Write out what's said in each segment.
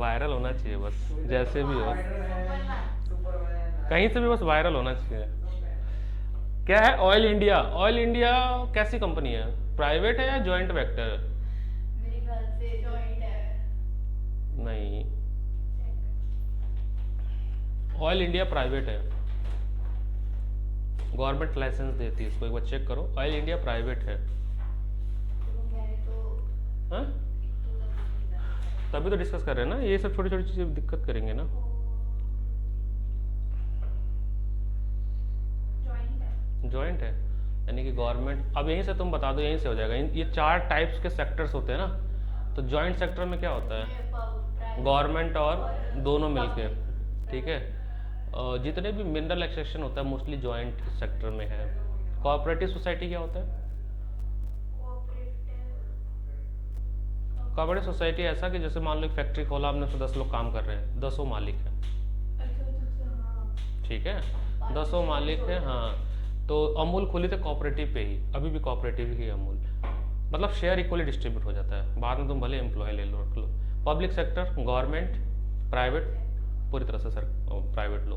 Viral होना चाहिए बस, जैसे भी हो, सुपरमैन कहीं से भी बस वायरल होना चाहिए। क्या है ऑयल इंडिया? ऑयल इंडिया कैसी कंपनी है? प्राइवेट है या जॉइंट वेक्टर? मेरे ख्याल से जॉइंट है। नहीं, चेक। ऑयल इंडिया प्राइवेट है, गवर्नमेंट लाइसेंस देती है इसको, एक बार चेक करो, ऑयल इंडिया प्राइवेट है। देखो मैंने तो हाँ, एक तो कभी सुना नहीं था। तभी तो डिस्कस कर रहे हैं ना, ये सब छोटी छोटी चीज़ें दिक्कत करेंगे ना। जॉइंट है। जॉइंट है, यानी कि गवर्नमेंट, अब यहीं से तुम बता दो, यहीं से हो जाएगा। ये चार टाइप्स के सेक्टर्स होते हैं ना, तो जॉइंट सेक्टर में क्या होता है? गवर्नमेंट और दोनों मिलके, ठीक है। जितने भी मिनरल एक्सट्रैक्शन होता है मोस्टली जॉइंट सेक्टर में है। कोऑपरेटिव सोसाइटी क्या होता है? कोऑपरेटिव सोसाइटी ऐसा कि जैसे मान लो एक फैक्ट्री खोला आपने, तो 10 लोग काम कर रहे हैं, 10 मालिक हैं, अच्छा अच्छा अच्छा हाँ। ठीक है, 10 मालिक हैं, हाँ। तो अमूल खुली थे कोऑपरेटिव पे ही, अभी भी कोऑपरेटिव ही है अमूल, मतलब शेयर इक्वली डिस्ट्रीब्यूट हो जाता है, बाद में तुम भले एम्प्लॉय ले लो रख लो। पब्लिक सेक्टर, गवर्नमेंट, प्राइवेट, पूरी तरह से सर प्राइवेट लो,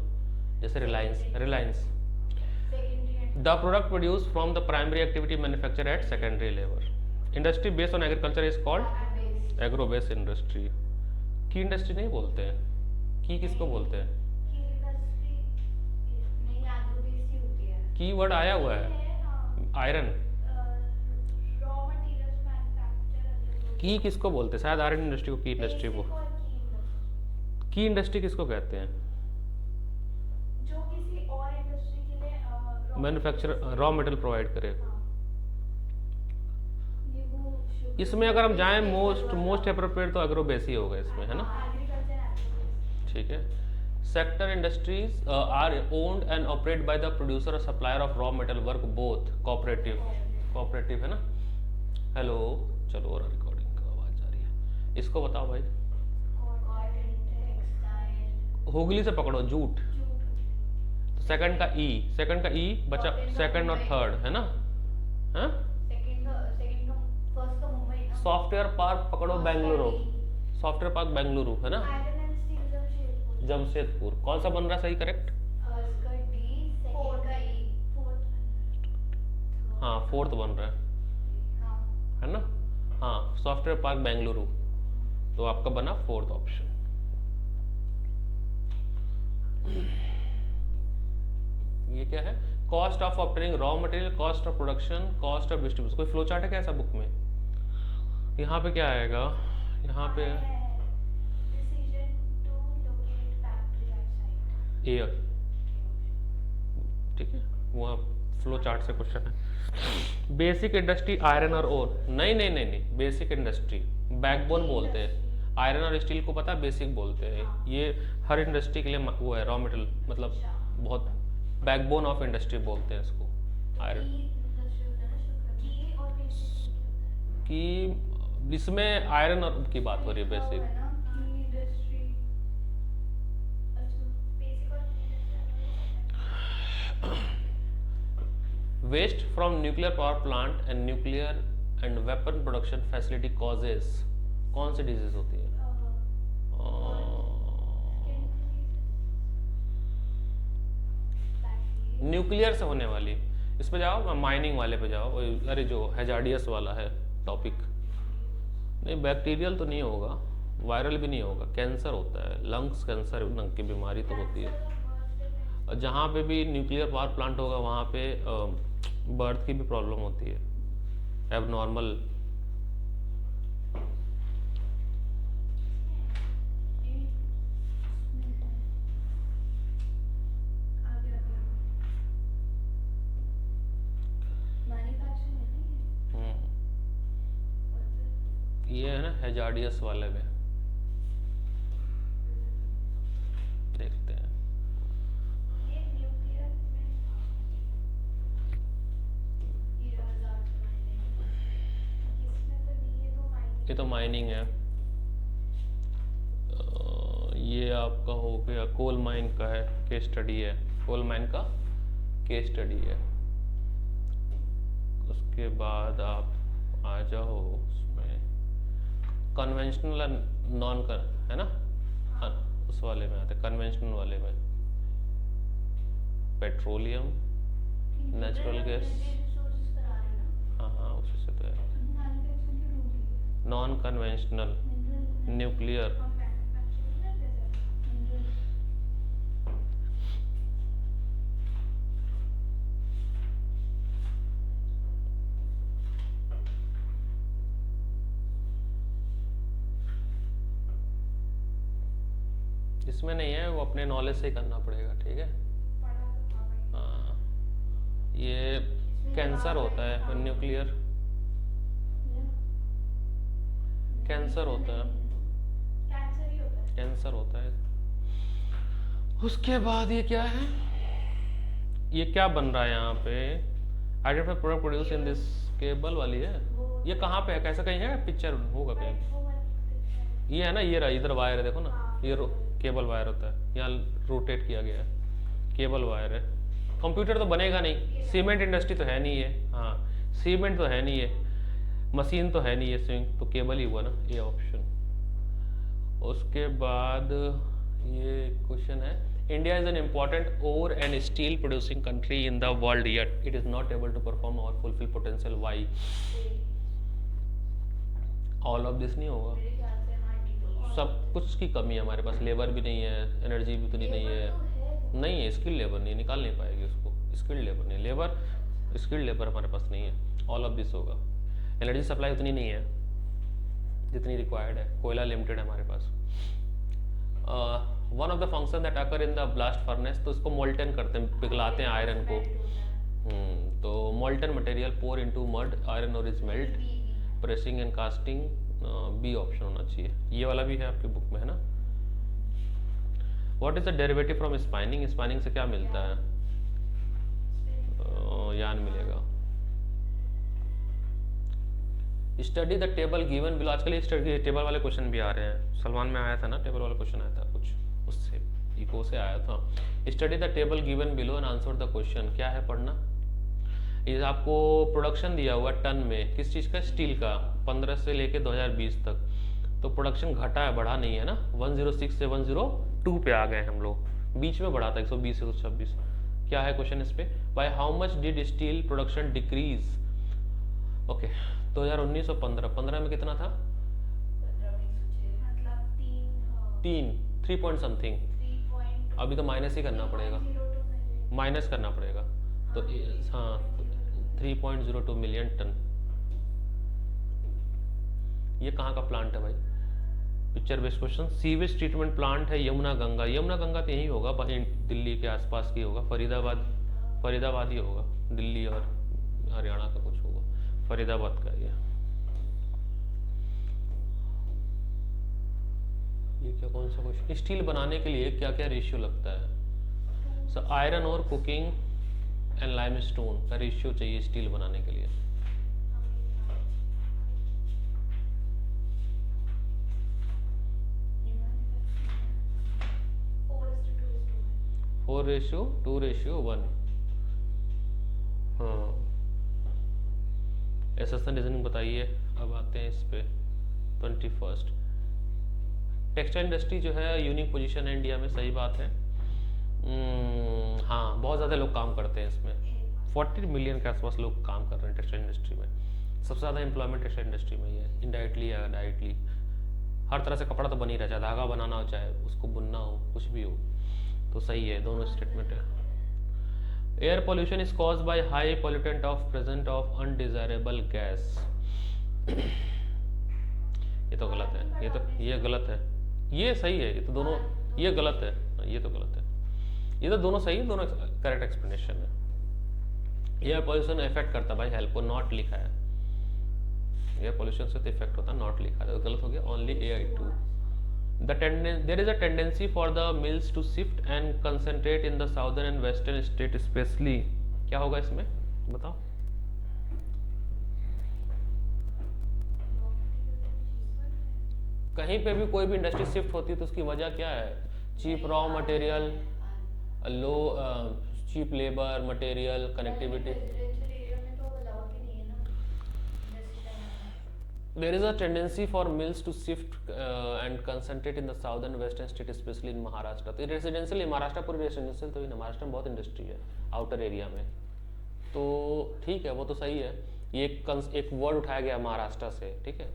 जैसे Reliance. Reliance secondary the product produce from the primary activity manufacture at secondary level. Industry based on agriculture is called agro based industry. की इंडस्ट्री नहीं बोलते हैं, की किसको बोलते हैं? की इंडस्ट्री नहीं एग्रो बेस्ड ही होती है। की वर्ड आया हुआ है, हाँ। आयरन। रॉ मटेरियल्स मैन्युफैक्चर की किसको बोलते हैं? शायद आयरन इंडस्ट्री को की इंडस्ट्री को। की इंडस्ट्री किसको कहते हैं? जो किसी और इंडस्ट्री के लिए मैन्युफैक्चर रॉ मटेरियल प्रोवाइड करे। ये वो इसमें अगर हम जाएं मोस्ट अप्रोप्रिएट तो एग्रो बेस ही होगा इसमें, है ना, एग्रीकल्चर ठीक है। Sector industries are owned and operate by the producer और supplier of raw material work both cooperative. Cooperative है ना। हेलो, चलो और रिकॉर्डिंग का आवाज आ रही है, इसको बताओ भाई। हुगली से पकड़ो, जूट। तो सेकंड का ई, सेकंड का ई बचा, सेकंड और थर्ड है ना, हाँ। सेकंड का फर्स्ट का मुंबई ना। सॉफ्टवेयर पार्क पकड़ो बेंगलुरु, सॉफ्टवेयर पार्क बेंगलुरु है ना, iron and steel Jamshedpur. Jamshedpur. कौन सा बन रहा है सही करेक्ट? इसका डी सेकंड का ई फोर्थ। हाँ, फोर्थ बन रहा हाँ है ना, हाँ, सॉफ्टवेयर पार्क बेंगलुरु, तो आपका बना फोर्थ ऑप्शन। ये क्या है? Cost of obtaining raw material, cost of production, cost of distribution. कोई फ्लो चार्ट है क्या ऐसा बुक में? यहाँ पे क्या आएगा? यहाँ पे decision to locate factory at site. एयर, ठीक है, वहाँ फ्लो चार्ट से क्वेश्चन है। बेसिक इंडस्ट्री आयरन और ओर, नहीं नहीं नहीं नहीं, बेसिक इंडस्ट्री बैकबोन बोलते हैं, आयरन और स्टील को पता, बेसिक बोलते हैं। ये हर इंडस्ट्री के लिए वो है, रॉ मटेरियल मतलब बहुत बैकबोन ऑफ इंडस्ट्री बोलते हैं इसको, आयरन की और बेसिक की। इसमें आयरन और की बात हो रही है, बेसिक। इंडस्ट्री। अच्छा बेसिक और waste from nuclear power plant and nuclear and weapon production facility causes, कौन सी डिजीज होती है? न्यूक्लियर से होने वाली, इस पे जाओ, माइनिंग वाले पे जाओ, अरे जो हैजार्डियस वाला है टॉपिक। नहीं, बैक्टीरियल तो नहीं होगा, वायरल भी नहीं होगा, कैंसर होता है, लंग्स कैंसर लंग की बीमारी तो होती है। जहाँ पे भी न्यूक्लियर पावर प्लांट होगा वहाँ पे बर्थ की भी प्रॉब्लम होती है, एबनॉर्मल। ये है ना हैजार्डियस वाले में, देखते हैं। ये तो माइनिंग है। ये आपका हो गया कोल माइन का है, केस स्टडी है, कोल माइन का केस स्टडी है। उसके बाद आप आ जाओ उसमें कन्वेंशनल नॉन कर, है ना, उस वाले में आते हैं, कन्वेंशनल वाले में। पेट्रोलियम, नेचुरल गैस, रिसोर्सेज करा रहे हैं ना, हाँ हाँ उसी से तो है। तो मैन्युफैक्चरिंग क्यों ढूंढ रही है? नॉन कन्वेंशनल, मिनरल न्यूक्लियर, हम मैन्युफैक्चरिंग ना जैसे मिनरल। इसमें नहीं है, वो अपने नॉलेज से ही करना पड़ेगा, ठीक है। पढ़ा तो था भाई। हाँ, ये इसमें कैंसर जवाब होता है, है, हाँ। न्यूक्लियर कैंसर होता है, कैंसर ही होता है। कैंसर होता है। उसके बाद ये क्या है, ये क्या बन रहा है यहाँ पे, identify product produce in this, cable वाली है। ये कहाँ पे है, कैसा कहीं है, पिक्चर होगा कहीं। वो वाला दिखता है। ये है ना, ये रहा, इधर वायर है देखो ना, हाँ। ये केबल वायर होता है, यहाँ रोटेट किया गया है, केबल वायर है। कंप्यूटर तो बनेगा नहीं, सीमेंट इंडस्ट्री तो है नहीं है, हाँ सीमेंट तो है नहीं है, मशीन तो है नहीं है स्विंग, तो केबल ही हुआ ना, ये ऑप्शन। उसके बाद ये क्वेश्चन है, India is an important ore and steel producing country in the world yet it is not able to perform और fulfil potential why. All of this नहीं होगा, मेरे ख्याल से हाँ ठीक है। सब कुछ की कमी है हमारे पास, लेबर भी नहीं है, एनर्जी भी उतनी नहीं है, नहीं है, स्किल्ड लेबर नहीं, निकाल नहीं पाएगी उसको, स्किल्ड लेबर नहीं, लेबर स्किल्ड लेबर हमारे पास नहीं है। ऑल ऑफ दिस होगा, एनर्जी सप्लाई उतनी नहीं है जितनी रिक्वायर्ड है, कोयला लिमिटेड है हमारे पास। One of the function that occur in the blast furnace, तो इसको मोल्टन करते हैं, पिघलाते हैं आयरन को। तो molten material pour into mud, iron ore is melt, pressing and casting, B option होना चाहिए। ये वाला भी है आपकी बुक में है ना। What is the derivative from spinning, spinning से क्या मिलता है, यान मिलेगा। Study the table given below, आजकल स्टडी टेबल वाले क्वेश्चन भी आ रहे हैं, सलमान में आया था ना टेबल वाला क्वेश्चन आया था कुछ, उससे इको से आया था। Study the table given below and answer the question, क्या है पढ़ना। ये आपको प्रोडक्शन दिया हुआ टन में, किस चीज़ का, स्टील का, 15 से लेके 2020 तक, तो प्रोडक्शन घटा है, बढ़ा नहीं है ना, 106 से 102 पे आ गए हम लोग, बीच में बढ़ा था 120 से 126। क्या है क्वेश्चन इस पे, by how much did steel production decrease. Okay 2019 और 15 में कितना था, 15 मतलब 3 पॉइंट समथिंग, 3 अभी तो माइनस ही करना पड़ेगा, माइनस करना पड़ेगा, तो हाँ 3.02 मिलियन टन। ये कहाँ का प्लांट है भाई, picture based question. Sewage treatment plant है यमुना गंगा, यमुना गंगा तो यही होगा, दिल्ली के आसपास की होगा, फरीदाबाद ही होगा, दिल्ली और हरियाणा का कुछ होगा, फरीदाबाद का ये क्या कौन सा क्वेश्चन, स्टील बनाने के लिए क्या क्या रेशियो लगता है। सो आयरन और कुकिंग एंड लाइमस्टोन का रेशियो चाहिए स्टील बनाने के लिए। 4:2:1। हाँ एसेसन रीजनिंग बताइए। अब आते हैं इस पे 21st। टेक्सटाइल इंडस्ट्री जो है यूनिक पोजीशन है इंडिया में, सही बात है। हाँ बहुत ज़्यादा लोग काम करते हैं इसमें, 40 मिलियन के आसपास लोग काम कर रहे हैं टेक्सटाइल इंडस्ट्री में। सबसे ज़्यादा एम्प्लॉयमेंट टेक्सटाइल इंडस्ट्री में ही है, इनडायरेक्टली या डायरेक्टली। हर तरह से कपड़ा तो बन ही रहा, चाहे धागा बनाना हो चाहे उसको बुनना हो, कुछ भी हो, तो सही है, दोनों स्टेटमेंट है। Air pollution is cause by high pollutant of present of undesirable gas. ये तो गलत है, ये गलत है, ये सही है, ये तो दोनों, ये गलत है, ये तो गलत है, ये तो दोनों सही है, दोनों करेक्ट एक्सप्लेनेशन है। एयर पोल्यूशन इफेक्ट करता भाई हेल्थ को, नॉट लिखा है, एयर पोल्यूशन से तो इफेक्ट होता है, नॉट लिखा है, तो गलत हो गया। Only AI2। There is a tendency for the mills to shift and concentrate in the southern and western state especially। क्या होगा इसमें बताओ। कहीं पे भी कोई भी इंडस्ट्री शिफ्ट होती है तो उसकी वजह क्या है, cheap raw material, low cheap labour, material, connectivity. There is a tendency for mills to shift and concentrate in the southern western state, especially in Maharashtra. तो रेजिडेंशियल महाराष्ट्र पूरी रेजिडेंशियल तो ही ना, महाराष्ट्र में बहुत इंडस्ट्री है आउटर एरिया में, तो ठीक है वो तो सही है। ये एक वर्ड उठाया गया महाराष्ट्र से, ठीक है।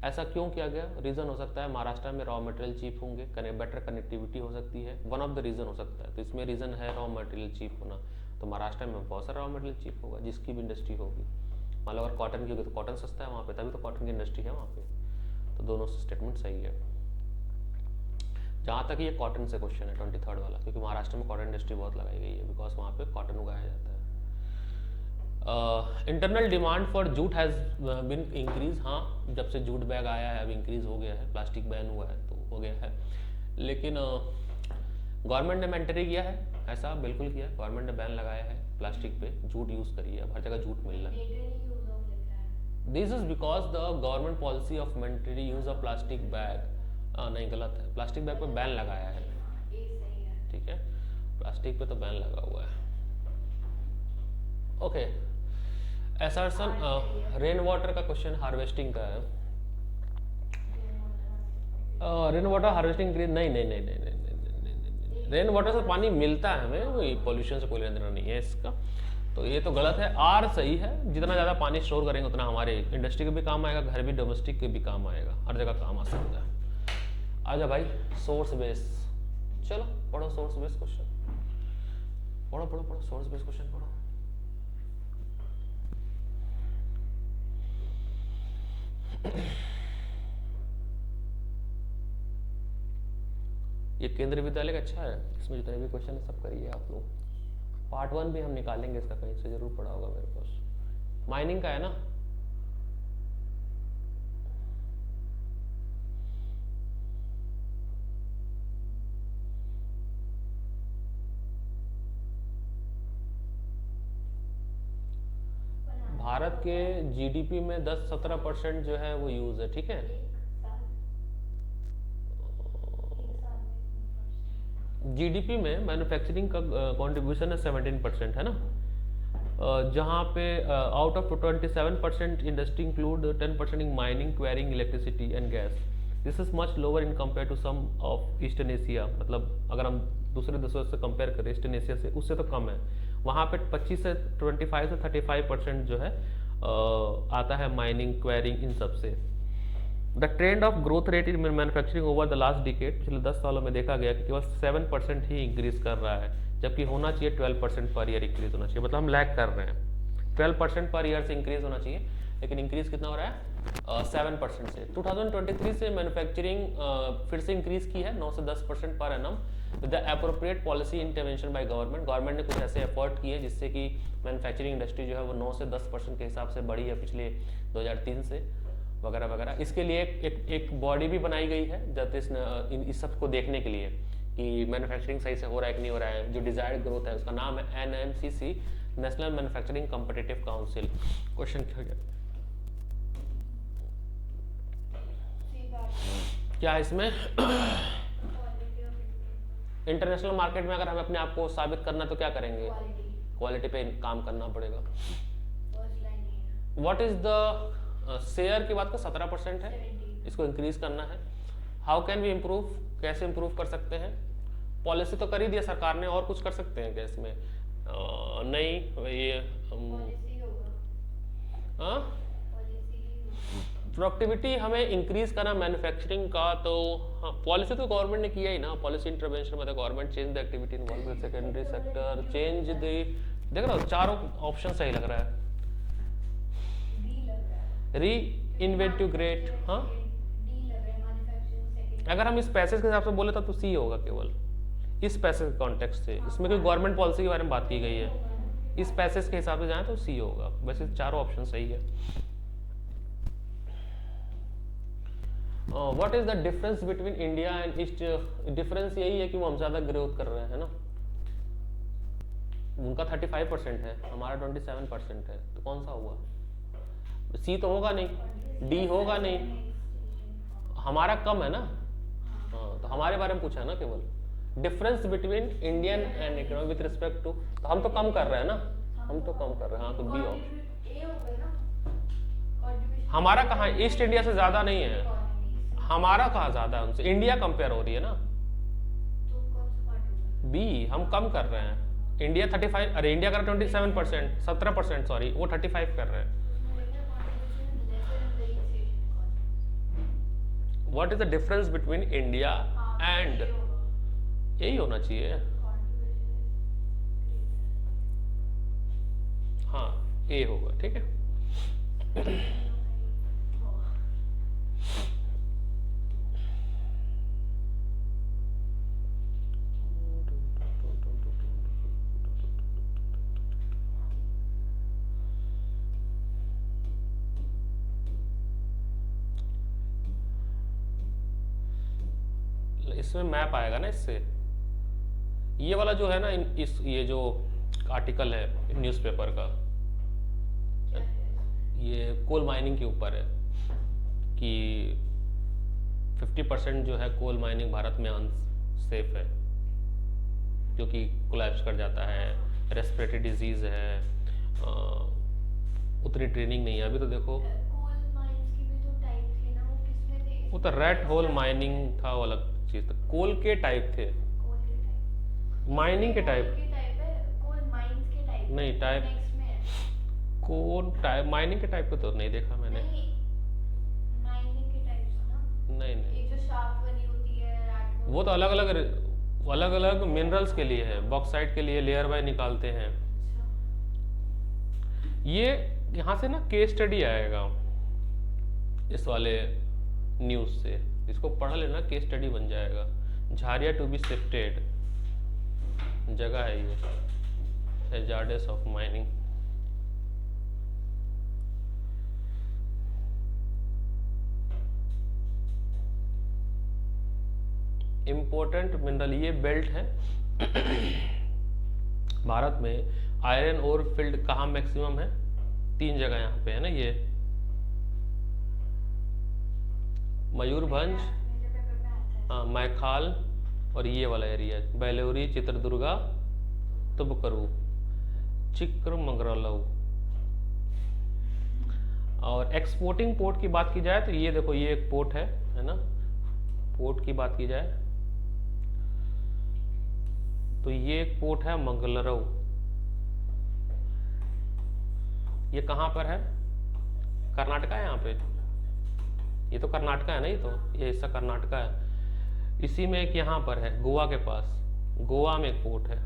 ऐसा क्यों किया गया? रीज़न हो सकता है महाराष्ट्र में रॉ मटेरियल चीप होंगे, बेटर कनेक्टिविटी हो सकती है, वन ऑफ द रीज़न हो सकता है। तो इसमें रीज़न है रॉ मटेरियल चीप होना, तो महाराष्ट्र में बहुत सारा रॉ मटेरियल चीप होगा जिसकी भी इंडस्ट्री होगी। मान लो अगर कॉटन की होगी तो कॉटन सस्ता है वहाँ पे, तभी तो कॉटन की इंडस्ट्री है वहाँ पे। तो दोनों स्टेटमेंट सही है। जहाँ तक ये कॉटन से क्वेश्चन है 23rd वाला, क्योंकि महाराष्ट्र में कॉटन इंडस्ट्री बहुत लगाई गई है, बिकॉज वहाँ पे कॉटन उगाया जाता है। Internal demand for jute has been increase, हाँ जब से जूट बैग आया है अब इंक्रीज हो गया है, प्लास्टिक बैन हुआ है तो हो गया है। लेकिन गवर्नमेंट ने मैंडेटरी किया है, ऐसा बिल्कुल किया है, गवर्नमेंट ने बैन लगाया है प्लास्टिक पे, जूट यूज़ करिए, अब हर जगह जूट मिल रहा है। This is because the government policy of mandatory use of plastic bag, नहीं गलत है, प्लास्टिक बैग पे बैन लगाया है, ठीक है, प्लास्टिक पे तो बैन लगा हुआ है। ओके, एसर्शन रेन वाटर का क्वेश्चन हार्वेस्टिंग का है। रेन वाटर हार्वेस्टिंग नहीं नहीं नहीं नहीं नहीं रेन वाटर से पानी मिलता है हमें, वही पॉल्यूशन से कोई लेना देना नहीं है इसका, तो ये तो गलत है। आर सही है, जितना ज़्यादा पानी स्टोर करेंगे उतना हमारे इंडस्ट्री के भी काम आएगा, घर भी डोमेस्टिक के भी काम आएगा, हर जगह काम आ सकता है। आजा भाई सोर्स बेस, चलो पढ़ो सोर्स बेस क्वेश्चन, पढ़ो पढ़ो पढ़ो सोर्स बेस क्वेश्चन पढ़ो। ये केंद्रीय विद्यालय का अच्छा है, इसमें जितने भी क्वेश्चन है सब करिए आप लोग। पार्ट 1 भी हम निकालेंगे इसका, कहीं से जरूर पढ़ा होगा मेरे पास। माइनिंग का है ना, भारत के जीडीपी में 10-17% जो है वो यूज है, ठीक है। जीडीपी में मैन्युफैक्चरिंग का कंट्रीब्यूशन है 17% है ना, जहाँ पे out of 27% industry include 10% in mining, quarrying, electricity and gas. This is much lower in compare to some of eastern Asia, मतलब अगर हम दूसरे देशों से कंपेयर करें ईस्टर्न एशिया से, उससे तो कम है। वहाँ पे 25 से 35% जो है आता है माइनिंग, क्वेरिंग, इन सब से। The trend of growth rate in manufacturing over the last decade, पिछले 10 सालों में देखा गया कि केवल 7% ही इंक्रीज कर रहा है, जबकि होना चाहिए 12% पर ईयर इंक्रीज होना चाहिए, मतलब हम लैग कर रहे हैं। 12% पर ईयर से इंक्रीज होना चाहिए, लेकिन इंक्रीज कितना हो रहा है 7% से। 2023 से मैन्युफैक्चरिंग फिर से इंक्रीज की है 9 से 10% per annum with the appropriate policy intervention by government. Government ने कुछ ऐसे एफर्ट किए जिससे कि मैन्युफैक्चरिंग इंडस्ट्री जो है वो 9 से 10% के हिसाब से बढ़ी है पिछले 2003 से, वगैरह वगैरह। इसके लिए एक बॉडी भी बनाई गई है इस सब को देखने के लिए कि मैन्युफैक्चरिंग सही से हो रहा है कि नहीं हो रहा है, जो डिजायर्ड ग्रोथ है, उसका नाम है NMCC, national manufacturing competitive council. Question क्या गया, क्या इसमें इंटरनेशनल मार्केट में अगर हमें अपने आप को साबित करना तो क्या करेंगे, क्वालिटी पे काम करना पड़ेगा। व्हाट इज द शेयर की बात का 17% है, इसको इंक्रीज करना है। हाउ कैन वी इम्प्रूव, कैसे इम्प्रूव कर सकते हैं। पॉलिसी तो कर ही दिया सरकार ने, और कुछ कर सकते हैं क्या इसमें? नहीं, ये प्रोडक्टिविटी हमें इंक्रीज करना मैन्युफैक्चरिंग का, तो हाँ पॉलिसी तो गवर्नमेंट ने किया ही ना, पॉलिसी इंटरवेंशन मतलब government change the activity involve with secondary sector, change the, देख रहा हो चारों ऑप्शन सही लग रहा है। री इन्वेंटिग्रेट, हाँ अगर हम इस पैसेज के हिसाब से बोले तो सी होगा केवल, इस पैसेज के कॉन्टेक्स्ट से, इसमें कोई गवर्नमेंट पॉलिसी के बारे में बात की गई है, इस पैसेज के हिसाब से जाए तो सी होगा। वैसे चारों ऑप्शन सही है। What is the difference between India and east? Difference यही है कि वो हम ज्यादा ग्रोथ कर रहे हैं ना, उनका 35% है, हमारा 27% है, तो कौन सा हुआ? सी तो होगा नहीं, डी होगा नहीं, हमारा कम है ना। हाँ तो हमारे बारे में पूछा है ना केवल, difference between Indian and economy with respect to, तो हम तो कम कर रहे हैं ना, हम तो कम कर रहे हैं। हाँ तो बी ऑप्शन हमारा कहाँ, ईस्ट इंडिया से ज़्यादा नहीं है, हमारा कहाँ ज़्यादा है उनसे, इंडिया कंपेयर हो रही है ना। तो कौन सा पार्ट होगा? बी हम कम कर रहे हैं, इंडिया 35, अरे इंडिया कर 27%, 17% सॉरी, वो 35 कर रहे हैं। उसमें लिखा है contribution lesser in the East Asian economies। What is the difference between India हाँ, एंड, ये होगा। यही होना चाहिए। Contribution is हाँ ए होगा, ठीक है। greater। इसमें मैप आएगा ना इससे, ये वाला जो है ना, इस ये जो आर्टिकल है न्यूज़पेपर का, क्या है? ये कोल माइनिंग के ऊपर है कि 50% जो है कोल माइनिंग भारत में अनसेफ है, क्योंकि कोलैप्स कर जाता है, रेस्पिरेटरी डिजीज है, उतनी ट्रेनिंग नहीं है। अभी तो देखो, कोल माइंस की भी तो टाइप थे ना, वो किसमें थे? वो तो रेड होल माइनिंग था, वो अलग चीज़ था। कोल के टाइप थे, कोल के टाइप। माइनिंग के कोल टाइप के टाइप है, कोल माइंस के टाइप। नहीं, टाइप नेक्स्ट में है। कोल टाइप, माइनिंग के टाइप को तो नहीं देखा मैंने। नहीं, माइनिंग के टाइप्स ना। नहीं नहीं, एक जो शाफ्ट बनी होती है, रैट होल। वो तो अलग अलग मिनरल्स के लिए है, बॉक्साइट के लिए लेयर बाय निकालते हैं। अच्छा। ये यहाँ से ना केस स्टडी आएगा इस वाले न्यूज़ से, इसको पढ़ लेना, केस स्टडी बन जाएगा। झारिया टू बी शिफ्टेड जगह है ये, hazards of mining. Important mineral, ये बेल्ट है भारत में। आयरन ओर फील्ड कहाँ मैक्सिमम है? 3 जगह यहाँ पे है ना, ये मयूरभंज, मेरे पेपर में आता है। हाँ मैखाल, और ये वाला एरिया बेलूरी, चित्रदुर्गा, तुबकरू, चिक्रमंगलऊ। और एक्सपोर्टिंग पोर्ट की बात की जाए तो ये देखो, ये एक पोर्ट है ना, पोर्ट की बात की जाए तो ये एक पोर्ट है मंगलरऊ। ये कहाँ पर है? कर्नाटका है यहाँ पे, ये तो कर्नाटका है ना, ये हिस्सा कर्नाटका है। इसी में एक यहाँ पर है गोवा के पास, गोवा में एक पोर्ट है।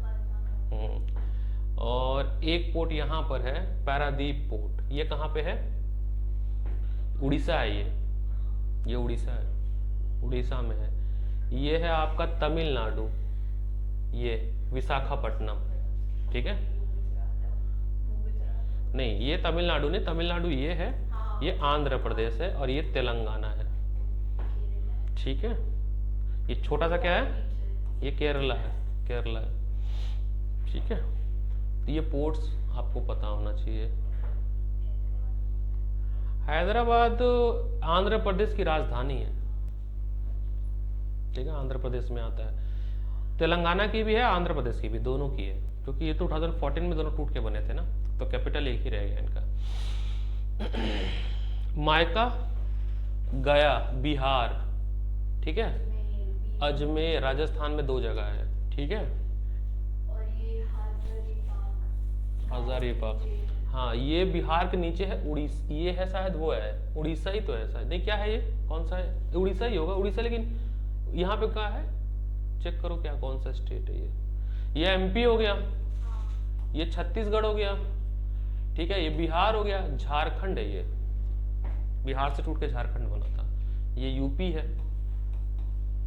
और एक पोर्ट यहाँ पर है पारादीप पोर्ट, ये कहाँ पे है? उड़ीसा है ये उड़ीसा है, उड़ीसा में है। ये है आपका तमिलनाडु, ये विशाखापट्टनम, ठीक है। नहीं ये तमिलनाडु नहीं, तमिलनाडु ये है, ये आंध्र प्रदेश है, और ये तेलंगाना है, ठीक है। ये छोटा सा क्या है? ये केरला है, केरला है, ठीक है। तो ये पोर्ट्स आपको पता होना चाहिए। हैदराबाद आंध्र प्रदेश की राजधानी है, ठीक है, आंध्र प्रदेश में आता है। तेलंगाना की भी है, आंध्र प्रदेश की भी, दोनों की है, क्योंकि ये 2014 में दोनों टूट के बने थे ना, तो कैपिटल एक ही रह गया इनका। मायका गया बिहार, ठीक है। अजमेर राजस्थान में 2 जगह है, ठीक है। और ये हजारीबाग, हाँ ये बिहार के नीचे है। उड़ीसा, ये है शायद, वो है उड़ीसा ही तो है शायद, नहीं क्या है ये, कौन सा है? उड़ीसा ही होगा, उड़ीसा। लेकिन यहाँ पे क्या है, चेक करो क्या, कौन सा स्टेट है ये एमपी हो गया, ये छत्तीसगढ़ हो गया, ठीक है। ये बिहार हो गया, झारखंड है, ये बिहार से टूट के झारखंड बना था, ये यूपी है,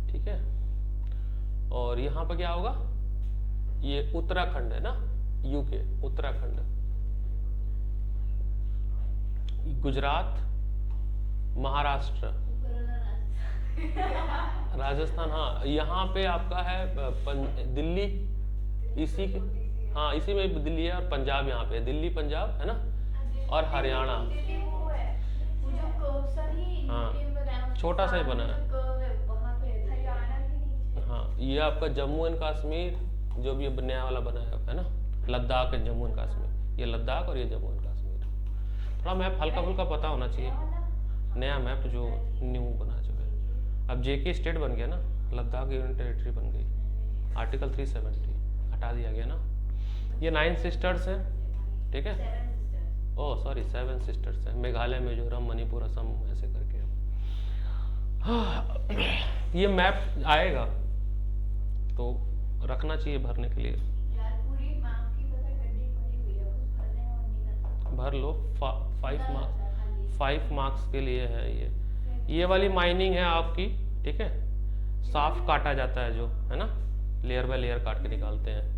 ठीक है। और यहाँ पर क्या होगा, ये उत्तराखंड है ना, यूके, उत्तराखंड, गुजरात, महाराष्ट्र, राजस्थान, हाँ यहाँ पे आपका है दिल्ली, इसी के, हाँ इसी में दिल्ली है, और पंजाब यहाँ पे है, दिल्ली पंजाब है ना, और हरियाणा, हाँ छोटा सा ही बना है। हाँ ये आपका जम्मू एंड कश्मीर, जो भी नया वाला बना है ना, लद्दाख एंड जम्मू एंड कश्मीर, ये लद्दाख और ये जम्मू एंड कश्मीर। थोड़ा मैप हल्का फुल्का पता होना चाहिए। नया मैप जो न्यू बना चुके हैं। अब जेके स्टेट बन गया ना, लद्दाख यूनियन टेरिटरी बन गई। आर्टिकल 370 हटा दिया गया ना। ये 9 सिस्टर्स हैं, ठीक है। 7 sisters. ओह सॉरी 7 सिस्टर्स हैं, मेघालय, मिजोरम, मणिपुर, असम, ऐसे करके। ये मैप आएगा तो रखना चाहिए भरने के लिए। यार पूरी मैप की पता गड्डी पड़ी हुई है, कुछ भरने का मन नहीं करता। भर लो। 5 मार्क्स के लिए है ये वाली माइनिंग है आपकी, ठीक है। साफ काटा जाता है जो, है ना, लेयर बाय लेयर काट के निकालते हैं।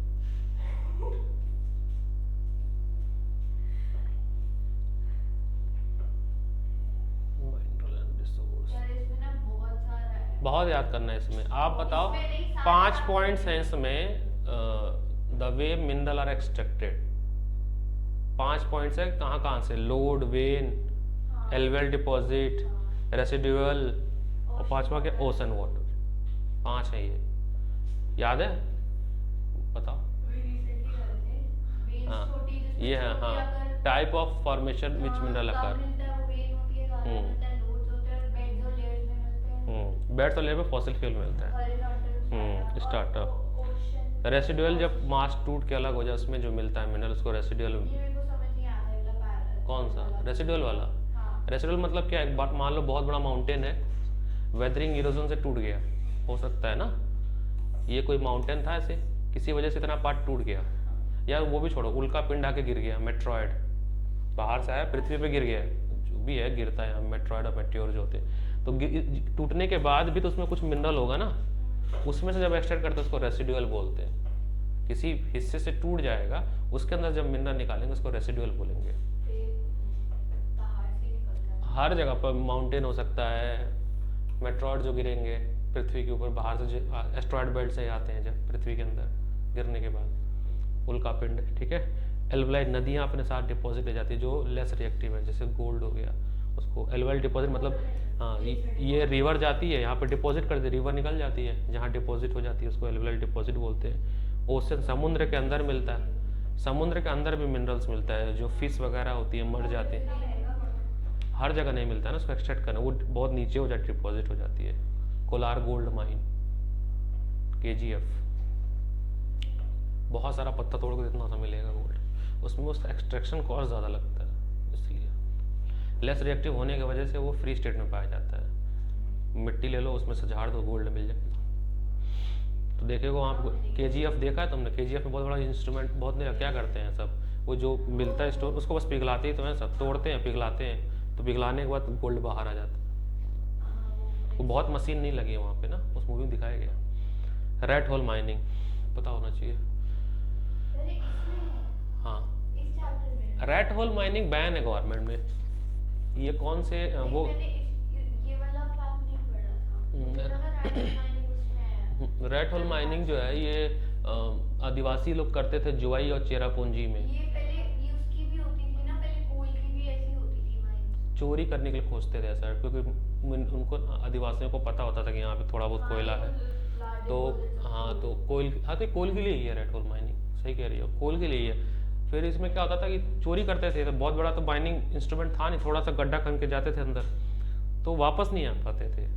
Mineral and resource। यार इसमें ना बहुत सारा है। बहुत याद करना है इसमें। आप बताओ, इसमें नहीं, सारे 5 आप- पॉइंट्स हैं इसमें। The way mineral are extracted, 5 points है। कहाँ कहाँ से? लोड, वेन, हाँ, एलवेल डिपॉजिट, हाँ, रेसिडुअल, और 5वां क्या? Ocean water. 5 है ये, याद है? बताओ। वही recently करे थे। Veins हाँ, छोटी जिसमें ये है, छोटी हाँ, अगर- टाइप ऑफ फॉर्मेशन विच हाँ, मिनरल कम अकर। मिलता है वो vein होती है, ज़्यादा हम्म। मिलता है loads होते हैं, beds और layers में मिलते हैं। बेड्स और लेयर में फॉसिल फ्यूल मिलता है। Horizontal startup। और ocean। रेसिडुअल जब मास टूट के अलग हो जाए, उसमें जो मिलता है मिनरल, उसको रेसिडुअल। ये मेरे को समझ नहीं आ रहा है, मतलब पैरा- कौन सा? रेसिडुअल वाला? हाँ, रेसिडुअल मतलब क्या? एक बात मान लो, बहुत बड़ा माउंटेन है, वेदरिंग इरोजन से टूट गया, हो सकता है ना। ये कोई माउंटेन था, ऐसे किसी वजह से इतना पार्ट टूट गया। यार वो भी छोड़ो, उल्का पिंड आके गिर गया, मेट्रॉयड बाहर से आया, पृथ्वी पे गिर गया, जो भी है गिरता है, मेट्रॉयड और मेट्योर जो होते हैं। तो टूटने के बाद भी तो उसमें कुछ मिनरल होगा ना, उसमें से जब एक्सट्रैक्ट करते हैं उसको रेसिडुअल बोलते हैं। किसी हिस्से से टूट जाएगा, उसके अंदर जब मिनरल निकालेंगे उसको रेसिडुअल बोलेंगे। फिर बाहर से निकलता है। हर जगह पर माउंटेन हो सकता है, मेट्रॉयड जो गिरेंगे पृथ्वी के ऊपर, बाहर से एस्ट्रॉयड बेल्ट से आते हैं जब पृथ्वी के अंदर गिरने के बाद, उल्का पिंड, ठीक है। एल्वलाइट नदियाँ अपने साथ डिपॉजिट ले जाती है जो लेस रिएक्टिव है, जैसे गोल्ड हो गया, उसको एल्वलाइट डिपॉजिट मतलब, हाँ, ये रिवर जाती है, यहाँ पे डिपॉजिट कर दे, रिवर निकल जाती है, जहाँ डिपॉजिट हो जाती है उसको एल्वलाइट डिपॉजिट बोलते हैं। ओशन समुद्र के अंदर मिलता है, समुद्र के अंदर भी मिनरल्स मिलता है, जो फिश वगैरह होती है मर जाती है। हर जगह नहीं मिलता है ना, उसको एक्सट्रैक्ट करना, वो बहुत नीचे हो जाती है, डिपॉजिट हो जाती है। कोलार गोल्ड माइन, KGF, बहुत सारा पत्ता तोड़ के इतना सा मिलेगा गोल्ड, उसमें उसका एक्सट्रैक्शन कॉस्ट ज़्यादा लगता है, इसलिए लेस रिएक्टिव होने की वजह से वो फ्री स्टेट में पाया जाता है। मिट्टी ले लो, उसमें से झाड़ दो, गोल्ड मिल जाएगा। तो देखेगा आप KGF देखा है तुमने? KGF में बहुत बड़ा इंस्ट्रूमेंट, बहुत नहीं, क्या करते हैं सब, वो जो मिलता है स्टोर, उसको बस पिघलाते ही तो हैं सब, तोड़ते हैं पिघलाते हैं, तो पिघलाने के बाद गोल्ड बाहर आ जाता है। वो बहुत मशीन नहीं लगी है वहाँ पे ना, उस मूवी में दिखाया गया। रेड होल माइनिंग पता होना चाहिए। अरे इसमें हाँ, इस चैप्टर में रेड होल माइनिंग बैन है गवर्नमेंट में। ये कौन से वो मैंने ये वाला फैक्ट नहीं पढ़ा था, मुझे लगा रैंडम माइनिंग उसमें है। रेड होल माइनिंग जो है ये आदिवासी लोग करते थे जुआई और चेरापूंजी में, ये पहले ये उसकी भी होती थी ना, पहले कोल की भी ऐसी होती थी माइन। चोरी करने के लिए खोजते थे ऐसा, क्योंकि उनको आदिवासियों को पता होता था कि यहाँ पे थोड़ा बहुत कोयला है, तो हाँ, तो कोयल, हाँ, तो कोयल के लिए ही है रेड होल माइनिंग, सही कह रही हो, कोयल के लिए ही है। फिर इसमें क्या होता था कि चोरी करते थे, तो बहुत बड़ा तो माइनिंग इंस्ट्रूमेंट था नहीं, थोड़ा सा गड्ढा खन के जाते थे अंदर, तो वापस नहीं आ पाते थे।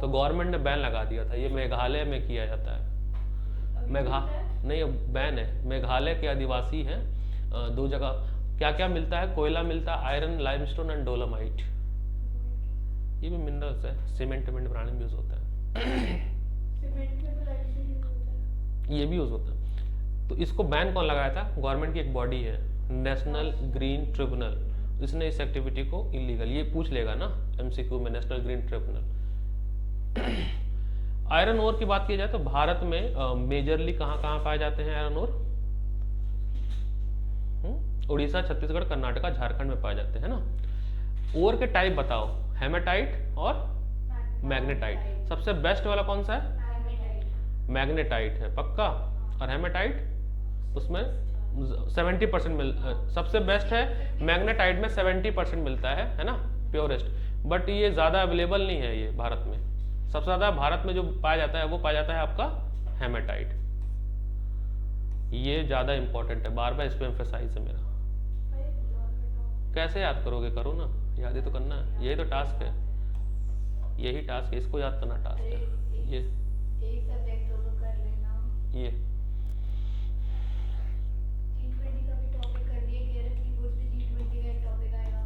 तो गवर्नमेंट ने बैन लगा दिया था। ये मेघालय में किया जाता है। नहीं, बैन है। मेघालय के आदिवासी हैं, 2 जगह क्या क्या मिलता है, कोयला मिलता है, आयरन, लाइमस्टोन एंड डोलोमाइट, ये भी मिनरल्स है, सीमेंट बनाने में यूज होता है। सीमेंट में तो लाइट से यूज होता है। ये भी यूज होता है। तो इसको बैन कौन लगाया था? गवर्नमेंट की एक बॉडी है, नेशनल ग्रीन ट्रिब्यूनल, इसने इस एक्टिविटी को इलीगल, ये पूछ लेगा ना MCQ में, national green tribunal. Iron ore की बात की जाए तो भारत में मेजरली कहाँ कहाँ पाए जाते हैं आयरन ओर? उड़ीसा, छत्तीसगढ़, कर्नाटका, झारखंड में पाए जाते हैं ना। ओर के टाइप बताओ, हेमेटाइट और मैग्नेटाइट। सबसे बेस्ट वाला कौन सा है? मैग्नेटाइट है पक्का। और हेमेटाइट उसमें 70% सबसे बेस्ट है मैग्नेटाइट में, 70% मिलता है ना, प्योरेस्ट। बट ये ज़्यादा अवेलेबल नहीं है ये भारत में। सबसे ज़्यादा भारत में जो पाया जाता है वो पाया जाता है आपका हेमेटाइट। ये ज़्यादा इंपॉर्टेंट है, बार बार इस पर एम्फेसाइज है मेरा। कैसे याद करोगे? करो ना। याद ही तो करना है, यही तो टास्क है, यही टास्क है, इसको याद करना टास्क है। ये एक सब्जेक्ट तो कर लेना। ये T20 का भी टॉपिक कर दिए, कह रहे कीबोर्ड पे T20 का एक टॉपिक आएगा।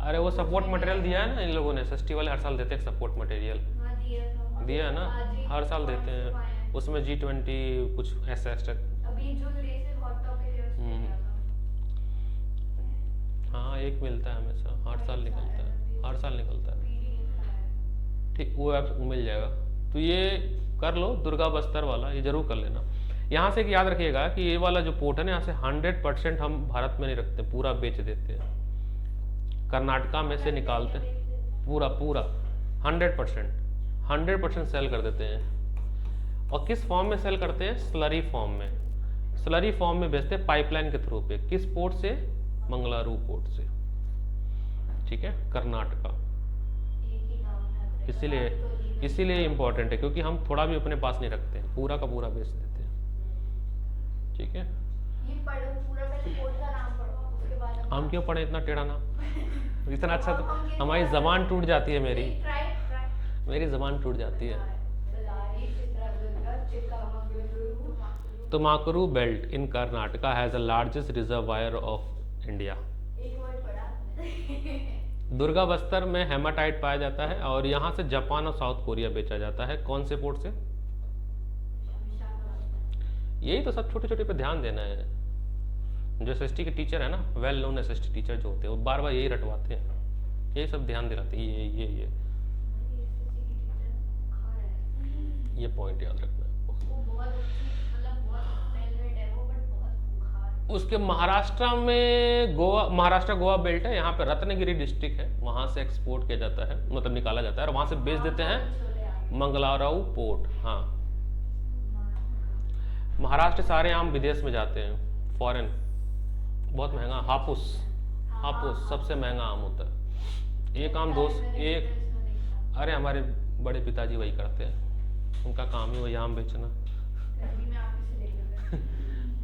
अरे वो सपोर्ट मटेरियल दिया है ना इन लोगों ने, फेस्टिवल हर साल देते हैं सपोर्ट मटेरियल, हाँ दिया था। दिया है ना, आज ही हर साल देते पाँच हैं, आए हैं। उसमें G20 कुछ ऐसा एक्स्ट्रा। अभी जो लेटेस्ट हॉट टॉपिक है उसमें क्या था? हाँ एक मिलता है हमेशा, हर साल निकलता है, हर साल निकलता है। PDF का है। ठीक, वो ऐप मिल जाएगा। तो ये कर लो दुर्गा बस्तर वाला, ये जरूर कर लेना। यहाँ से एक याद रखिएगा कि ये वाला जो पोर्ट है ना, यहाँ से 100% हम भारत में नहीं रखते, पूरा बेच देते हैं, कर्नाटका में से निकालते हैं पूरा पूरा 100% सेल कर देते हैं। और किस फॉर्म में सेल करते हैं? स्लरी फॉर्म में, स्लरी फॉर्म में बेचते हैं पाइपलाइन के थ्रू पे। किस पोर्ट से? मंगलारू पोर्ट से, ठीक है, कर्नाटका। एक ही नाम है। इसीलिए इम्पोर्टेंट है, क्योंकि हम थोड़ा भी अपने पास नहीं रखते हैं, पूरा का पूरा बेच देते हैं, ठीक है। ये पढ़ो पूरा, पहले कोड का नाम पढ़ो, उसके बाद हम क्यों पढ़े इतना टेढ़ा नाम? इतना अच्छा तो हमारी जबान टूट जाती है, मेरी मेरी जबान टूट जाती है। Tumakuru belt in Karnataka has the largest reservoir of India. एक वर्ड पढ़ा। दुर्गा बस्तर में हेमाटाइट पाया जाता है और यहाँ से जापान और साउथ कोरिया बेचा जाता है। कौन से पोर्ट से? यही तो सब छोटे छोटे पे ध्यान देना है। जो एसएसटी के टीचर है ना, वेल नोन एसएसटी टीचर जो होते हैं, वो बार बार यही रटवाते हैं, यही सब ध्यान दिलाते हैं, ये पॉइंट याद रखना है। वो बहुत अच्छी, मतलब बहुत वेल रेड है वो, बट बहुत खूंखार। उसके महाराष्ट्र में गोवा, महाराष्ट्र गोवा बेल्ट है, यहाँ पे रत्नगिरी डिस्ट्रिक्ट है, वहाँ से एक्सपोर्ट किया जाता है, मतलब निकाला जाता है और वहाँ से बेच देते हैं मंगलाराऊ पोर्ट। हाँ, महाराष्ट्र सारे आम विदेश में जाते हैं, फॉरेन, बहुत महंगा। हापुस, हापुस सबसे महंगा आम होता है। एक आम एक, अरे हमारे बड़े पिताजी वही करते हैं, उनका काम ही वही आम बेचना।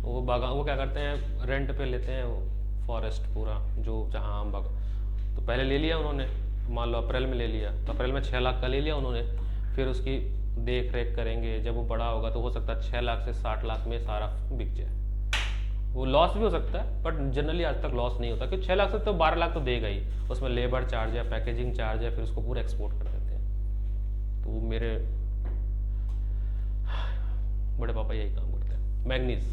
वो बागान, वो क्या करते हैं, रेंट पे लेते हैं वो फॉरेस्ट पूरा, जो जहाँ आम बागान। तो पहले ले लिया उन्होंने, मान लो अप्रैल में ले लिया, तो अप्रैल में 6 लाख का ले लिया उन्होंने, फिर उसकी देख रेख करेंगे, जब वो बड़ा होगा तो हो सकता है 6 लाख से 60 लाख में सारा बिक जाए। वो लॉस भी हो सकता है, बट जनरली आज तक लॉस नहीं होता, क्योंकि 6 लाख से तो 12 लाख तो देगा ही, उसमें लेबर चार्ज है, पैकेजिंग चार्ज है, फिर उसको पूरा एक्सपोर्ट कर देते हैं। तो वो मेरे बड़े पापा यही काम करते हैं। मैग्नीज,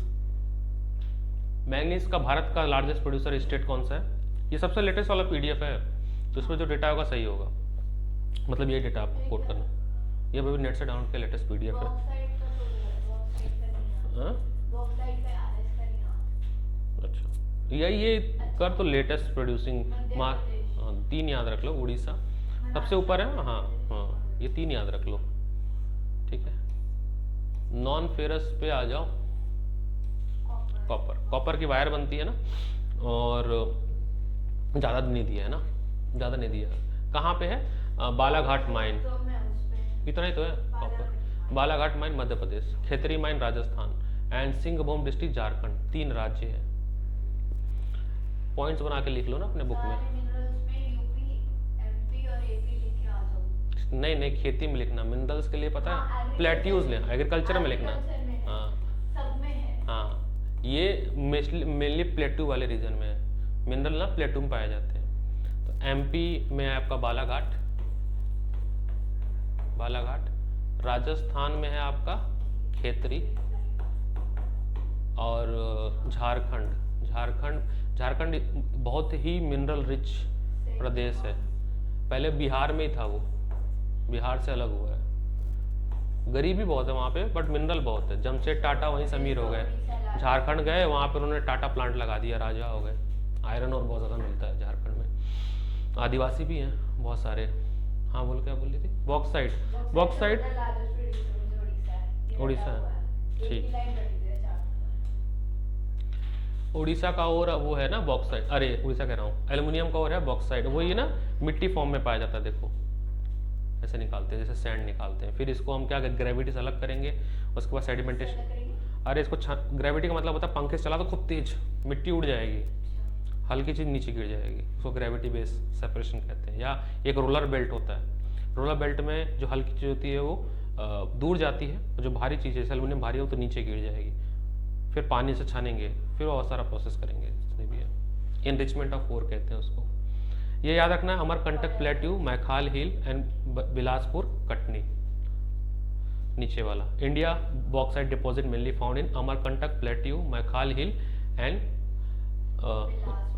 मैग्नीज का भारत का लार्जेस्ट प्रोड्यूसर स्टेट कौन सा है? ये सबसे लेटेस्ट वाला पीडीएफ है, तो इसमें जो डेटा होगा सही होगा, मतलब ये डेटा आपको कोट करना, ये भी नेट से डाउनलोड के लेटेस्ट पीडीएफ है। हाँ? अच्छा, ये कर तो लेटेस्ट प्रोड्यूसिंग मार, हाँ 3 याद रख लो, उड़ीसा सबसे ऊपर है। हाँ हाँ, ये 3 याद रख लो, ठीक है। नॉन फेरस पे आ जाओ, कॉपर, कॉपर की वायर बनती है ना, और ज़्यादा नहीं दिया है ना, ज़्यादा नहीं दिया। कहाँ पे है? बालाघाट माइन, इतना ही तो है copper. Balaghat mine Madhya Pradesh, Khetri mine Rajasthan and Singhbhum district Jharkhand, 3 राज्य है। पॉइंट्स बना के लिख लो ना अपने बुक में। नहीं, खेती में लिखना, मिनरल्स के लिए पता है, प्लेट्यूज लेना, एग्रीकल्चर में लिखना। हाँ सब में है। हाँ, ये मेनली प्लेट्यू वाले रीजन में है, मिनरल ना प्लेट्यू में पाए जाते हैं। तो एमपी में है आपका बालाघाट, राजस्थान में है आपका खेतरी, और झारखंड बहुत ही मिनरल रिच प्रदेश है। पहले बिहार में ही था वो, बिहार से अलग हुआ है। गरीबी बहुत है वहाँ पे, बट मिनरल बहुत है। जमशेद टाटा वहीं से अमीर हो गए, झारखंड गए, वहाँ पे उन्होंने टाटा प्लांट लगा दिया, राजा हो गए। आयरन और बहुत ज़्यादा मिलता है झारखंड में, आदिवासी भी हैं बहुत सारे। हाँ बोल, क्या बोल रही थी? बॉक्साइट, बॉक्साइट उड़ीसा है, ठीक। उड़ीसा का और वो है ना बॉक्साइट, अरे उड़ीसा कह रहा हूँ, एल्युमिनियम का और है बॉक्साइट, वो ये ना मिट्टी फॉर्म में पाया जाता है। देखो ऐसे निकालते हैं, जैसे सैंड निकालते हैं, फिर इसको हम क्या ग्रेविटी से अलग करेंगे, उसके बाद सेडिमेंटेशन। अरे इसको ग्रेविटी का मतलब होता है पंखे से चला तो खूब तेज मिट्टी उड़ जाएगी, हल्की चीज़ नीचे गिर जाएगी, उसको ग्रेविटी बेस सेपरेशन कहते हैं। या एक रोलर बेल्ट होता है, रोलर बेल्ट में जो हल्की चीज़ होती है वो दूर जाती है, और जो भारी चीज़ है जैसे एल्यूमिनियम भारी हो तो नीचे गिर जाएगी। फिर पानी से छानेंगे, फिर और सारा प्रोसेस करेंगे, जितने भी है इनरिचमेंट ऑफ ओर कहते हैं उसको। ये याद रखना है, Amarkantak plateau, Maikal hill and Bilaspur Katni, नीचे वाला। India bauxite deposit mainly found in Amarkantak plateau, Maikal hill and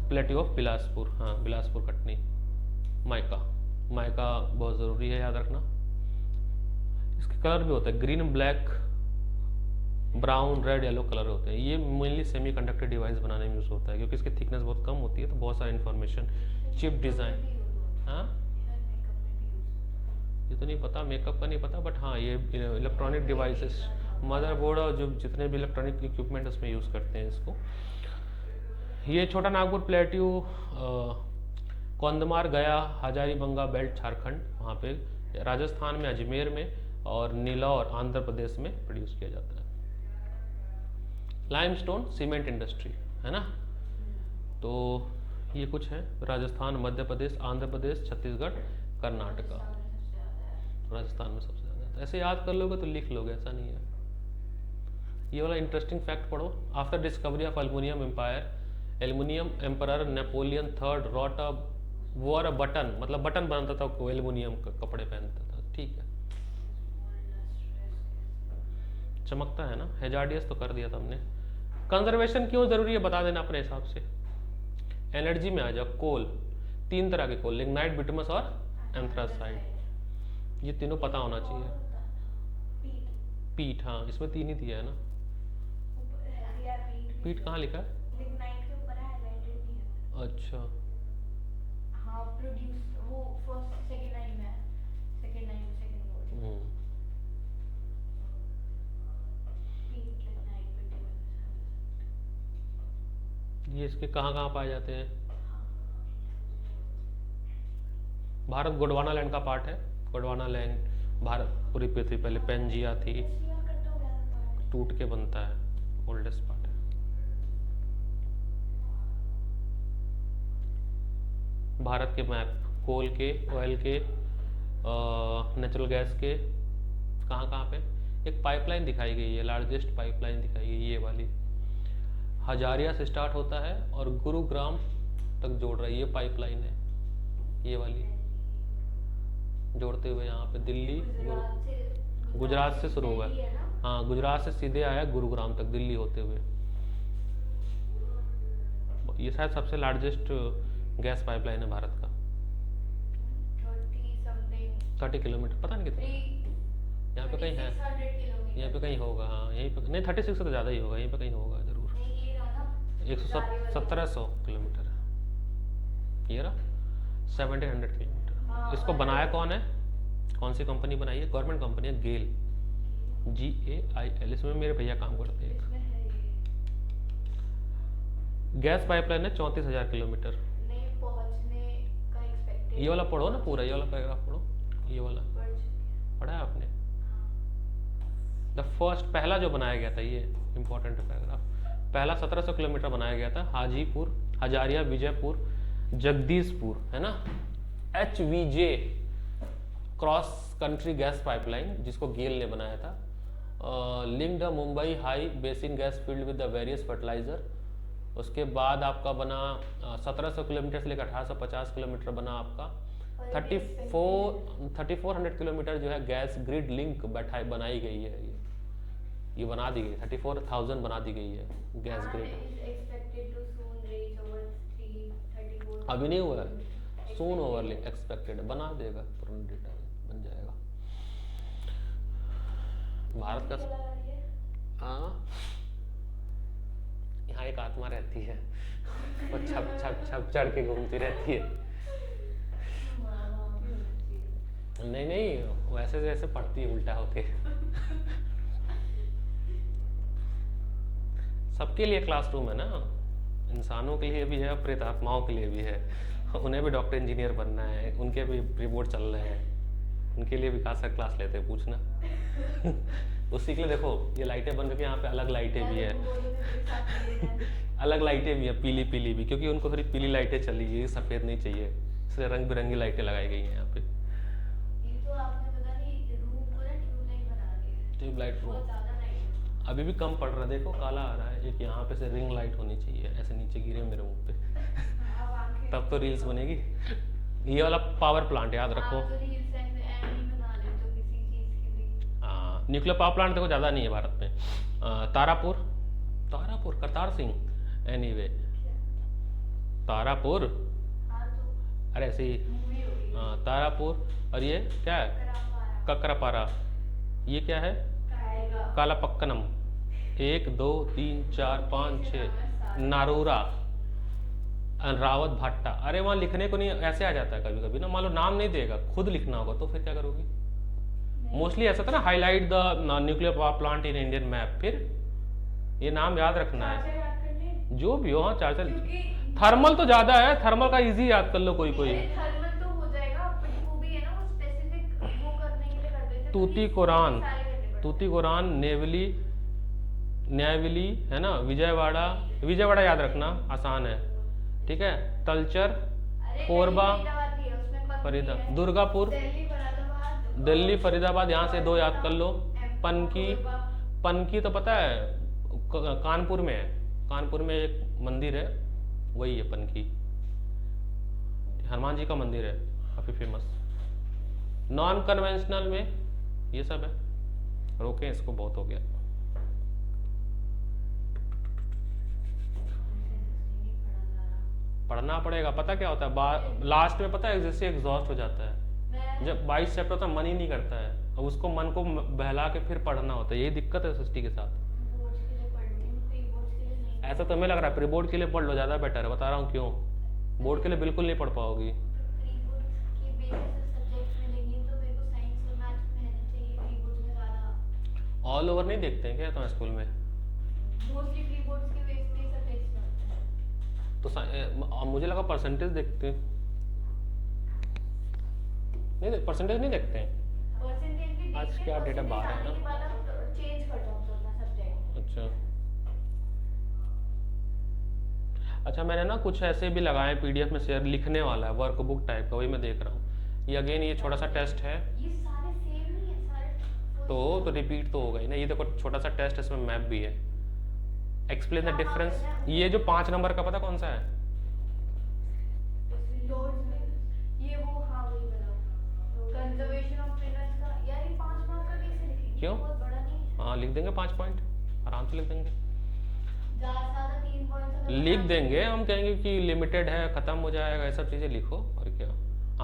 plateau of Bilaspur, हाँ बिलासपुर कटनी। माइका, माइका बहुत ज़रूरी है याद रखना। इसके कलर भी होता है green, black, brown, red, yellow colour होते हैं। ये मेनली सेमी कंडक्टर डिवाइस बनाने में यूज़ होता है, क्योंकि इसकी थिकनेस बहुत कम होती है, तो बहुत सारा इन्फॉर्मेशन, चिप डिज़ाइन। हाँ ये तो नहीं पता, मेकअप का नहीं पता, बट हाँ ये इलेक्ट्रॉनिक डिवाइसेस, मदरबोर्ड और जो जितने भी इलेक्ट्रॉनिक इक्विपमेंट उसमें यूज़ करते हैं इसको। ये छोटा नागपुर प्लेट्यू कौंदमार, गया, हजारीबंगा बेल्ट झारखंड, वहाँ पे राजस्थान में अजमेर में, और नीलौर आंध्र प्रदेश में प्रोड्यूस किया जाता है। लाइमस्टोन सीमेंट इंडस्ट्री है ना, तो ये कुछ है राजस्थान, मध्य प्रदेश, आंध्र प्रदेश, छत्तीसगढ़, कर्नाटका। राजस्थान में सबसे ज़्यादा है। ऐसे याद कर लोगे तो लिख लोगे, ऐसा नहीं है। ये वाला इंटरेस्टिंग फैक्ट पढ़ो। After discovery of aluminium empire, aluminium emperor Napoleon third wrote a war a button, मतलब बटन बनाता था वो, एल्युमिनियम का कपड़े पहनता था, ठीक है। चमकता है ना, हेजार्डियस तो कर दिया था हमने। कंजर्वेशन क्यों जरूरी है बता देना अपने हिसाब से। एनर्जी में आ जाओ, कोल, 3 तरह के कोल, लिग्नाइट, बिटमस और एंथ्रासाइट, ये तीनों पता होना चाहिए। पीट, हाँ इसमें 3 ही दिया है ना। पीट कहाँ लिखा है? लिग्नाइट के ऊपर हाइलाइटेड नहीं है। अच्छा हाँ प्रोड्यूस वो फर्स्ट सेकंड लाइन में है, सेकंड लाइन में सेकंड वर्ड। पीट, लिग्नाइट, बिटमस। ये इसके कहाँ कहाँ पाए जाते हैं? भारत गोंडवाना लैंड का पार्ट है। गोंडवाना लैंड भारत पूरी पृथ्वी पहले पेंजिया थी, टूट के बनता है, ओल्डेस्ट पार्ट है। भारत के मैप, कोल के, ऑयल के, नेचुरल गैस के, कहाँ कहाँ पे एक पाइपलाइन दिखाई गई है, लार्जेस्ट पाइपलाइन दिखाई गई है, ये वाली हजारिया से स्टार्ट होता है और गुरुग्राम तक जोड़ रहा है, ये पाइपलाइन है, ये वाली जोड़ते हुए यहाँ पे दिल्ली, गुजरात से शुरू हुआ है। हाँ गुजरात से सीधे आया गुरुग्राम तक दिल्ली होते हुए। ये शायद सबसे लार्जेस्ट गैस पाइपलाइन है भारत का। 30 किलोमीटर, पता नहीं कितना, यहाँ पे कहीं है, यहाँ पे कहीं होगा, हाँ यहीं पे नहीं, 36 से तो ज़्यादा ही होगा, यहीं पे कहीं होगा जरूर। 1700 किलोमीटर है ये रहा, 1700 किलोमीटर। इसको बनाया कौन है, कौन सी कंपनी बनाई है? गवर्नमेंट कंपनी है, गेल, GAIL। इसमें मेरे भैया काम करते हैं। गैस पाइपलाइन है 34,000 किलोमीटर। ये वाला पढ़ो ना पूरा, ये वाला पैराग्राफ पढ़ो, ये वाला पढ़ा है आपने? द फर्स्ट, पहला जो बनाया गया था, ये इंपॉर्टेंट पैराग्राफ, पहला 1700 किलोमीटर बनाया गया था, हाजीपुर, हजारिया, विजयपुर, जगदीशपुर, है ना, HVJ cross country gas pipeline, जिसको गेल ने बनाया था। Linked Mumbai high basin gas field with the various fertiliser. उसके बाद आपका बना 1700 किलोमीटर से लेकर 1850 किलोमीटर बना आपका 3400 किलोमीटर जो है गैस ग्रिड लिंक बनाई गई है, ये बना दी गई, 34,000 बना दी गई है गैस ग्रिड। अभी नहीं हुआ है, सून ओवर एक्सपेक्टेड, बना देगा, तुरंत डेटा बन जाएगा भारत का। हाँ यहाँ एक आत्मा रहती है, वो छप छप छप चढ़ के घूमती रहती है। नहीं नहीं, वैसे जैसे पढ़ती है उल्टा होके। सबके लिए क्लासरूम है ना, इंसानों के लिए भी है, प्रेतात्माओं के लिए भी है, उन्हें भी डॉक्टर इंजीनियर बनना है, उनके भी रिपोर्ट चल रहे हैं, उनके लिए भी खासा क्लास लेते हैं, पूछना। उसी के लिए देखो ये लाइटें बन रही है, यहाँ पे अलग लाइटें भी है, अलग लाइटें भी है, पीली पीली भी, क्योंकि उनको थोड़ी पीली लाइटें चली, ये सफ़ेद नहीं चाहिए, इसलिए रंग बिरंगी लाइटें लगाई गई हैं यहाँ पे। ये तो आपने पता नहीं रूम को ना ट्यूबलाइट बना दिया है। ट्यूबलाइट बहुत रूम ज्यादा लाइट अभी भी कम पड़ रहा है, देखो काला आ रहा है। एक यहाँ पे से रिंग लाइट होनी चाहिए, ऐसे नीचे गिरे मेरे मुंह पे है। अब आंखें तब तो रील्स बनेगी। ये वाला पावर प्लांट याद रखो। आप तो रील्स एंड नहीं बना लेते हो किसी चीज की भी। न्यूक्लियर पावर प्लांट देखो ज़्यादा नहीं है भारत में। तारापुर, तारापुर करतार सिंह, एनीवे क्या? तारापुर, हाँ तो अरे ऐसे ही मूवी होगी। तारापुर। और ये क्या है? करापारा ककरापारा। ये क्या है? काएगा। कालापक्कनम। 1 2 3 4 5 6 नारूरा, रावत भाट्टा। अरे वहाँ लिखने को नहीं, ऐसे आ जाता है कभी कभी ना, मान लो नाम नहीं देगा, खुद लिखना होगा, तो फिर क्या करोगी? मोस्टली ऐसा था ना, highlight the nuclear power plant in Indian map, फिर ये नाम याद रखना है। चार्जर याद करने जो भी हो, हाँ चार्जर। क्योंकि थर्मल तो ज़्यादा है, थर्मल का इजी याद कर लो कोई कोई। अरे थर्मल तो हो जाएगा, बट वो भी है ना, वो स्पेसिफिक वो करने के लिए कर देते हैं। तूती तो कुरान, सारे करने पड़ते हैं। तूती कुरान, नेवली, न्यायविली है ना, विजयवाड़ा। विजयवाड़ा याद रखना आसान है, ठीक है। तलचर, अरे कोरबा, दिल्ली फरीदाबाद भी है, उसमें पत्नी फरीदा, है। दुर्गापुर, दिल्ली फरीदाबाद, दिल्ली फरीदाबाद, यहाँ से 2 याद कर लो। पनकी, कोरबा। पनकी तो पता है कानपुर में है, कानपुर में एक मंदिर है, वही है पनकी, हनुमान जी का मंदिर है, काफ़ी फेमस। नॉन कन्वेंशनल में ये सब है। रोकें इसको, बहुत हो गया। पढ़ना पड़ेगा, पता क्या होता है लास्ट में, पता है जैसे एग्जॉस्ट हो जाता है, मैं जब 22 चैप्टर तो मन ही नहीं करता है, अब उसको मन को बहला के फिर पढ़ना होता है, यही दिक्कत है एसएसटी के साथ। बोर्ड्स के लिए पढ़ रही हूँ, प्री बोर्ड्स के लिए नहीं। ऐसा तो हमें लग रहा है प्री बोर्ड के लिए पढ़ लो, ज़्यादा बेटर है, बता रहा हूँ क्यों। बोर्ड के लिए बिल्कुल नहीं पढ़ पाओगी। प्री बोर्ड्स के बेसिस सब्जेक्ट मिलेंगे तो मेरे को साइंस और मैथ्स में रहना चाहिए प्री बोर्ड्स में ज़्यादा। ऑल ओवर नहीं देखते हैं क्या तुम्हारे स्कूल में? मोस्टली प्री बोर्ड्स के बेस पे सब्जेक्ट्स होते हैं। तो मुझे लगा परसेंटेज देखते हैं। नहीं, परसेंटेज नहीं देखते हैं। परसेंटेज भी आज देखते क्या हैं, डेट है? 12 है परसेंटेज आने ना? के बाद आप चेंज कर दो अपना सब्जेक्ट। अच्छा अच्छा, मैंने ना कुछ ऐसे भी लगाए पीडीएफ में शेयर, लिखने वाला है, वर्कबुक टाइप का, वही मैं देख रहा हूँ। ये अगेन ये छोटा सा टेस्ट है, ये सारे सेम नहीं है सारे। तो रिपीट तो होगा ही ना। ये देखो छोटा सा टेस्ट है, इसमें मैप भी है। एक्सप्लेन द हाँ, डिफरेंस। हाँ, ये जो 5 नंबर का पता कौन सा है? लोड्स में ये वो हाँ वही बताओ, कंजर्वेशन ऑफ मिनरल्स का। यार ये 5 मार्क का कैसे लिखेंगे? क्यों? बहुत बड़ा नहीं है। हाँ लिख देंगे 5 पॉइंट, आराम से लिख देंगे। ज़्यादा से ज़्यादा 3 पॉइंट्स लिख देंगे, हम कहेंगे कि लिमिटेड है, खत्म हो जाएगा, ये सब चीज़ें लिखो, और क्या।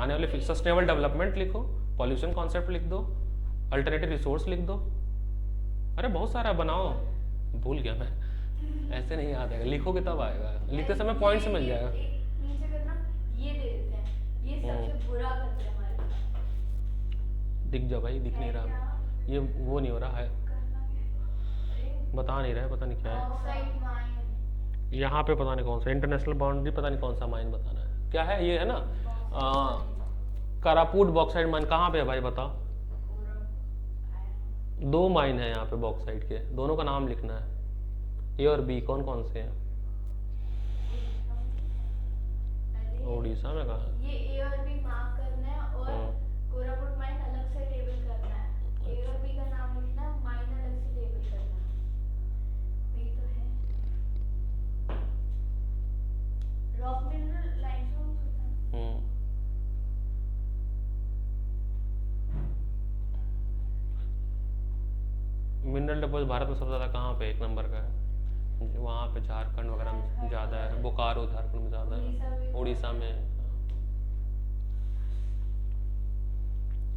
आने वाले सस्टेनेबल डेवलपमेंट लिखो, पॉल्यूशन कॉन्सेप्ट लिख दो, अल्टरनेटिव रिसोर्स लिख दो, अरे बहुत सारा बनाओ। भूल गया मैं, ऐसे नहीं याद आएगा, लिखोगे तब आएगा, लिखते समय पॉइंट्स मिल जाएगा। नीचे करना, ये दे देते हैं, ये सबसे बुरा करते हैं हमारे साथ। दिख जाओ भाई, दिख नहीं रहा, ये वो नहीं हो रहा है, करना क्या है? बता नहीं रहा है, पता नहीं क्या है। Oxide mine. यहाँ पे पता नहीं कौन सा इंटरनेशनल बाउंड्री, पता नहीं कौन सा माइन बताना है, क्या है ये, है ना करापूट बॉक्साइड माइन। कहाँ पे है भाई बताओ? 2 माइन है यहाँ पे बॉक्साइड के, दोनों का नाम लिखना है, ए और बी, कौन कौन से हैं? उड़ीसा में कहाँ है? ये ए और बी मार्क करना है, और कोरापुट माइन अलग से लेबल करना है। ए और बी का नाम लिखना है, माइन अलग से लेबल करना है। ये तो है। रॉक मिनरल लाइमस्टोन होता है। मिनरल डिपॉजिट भारत में सबसे ज़्यादा कहाँ पे 1 नंबर का है? वहाँ पे झारखंड वगैरह में ज़्यादा है, बोकारो झारखंड में ज़्यादा है, उड़ीसा में।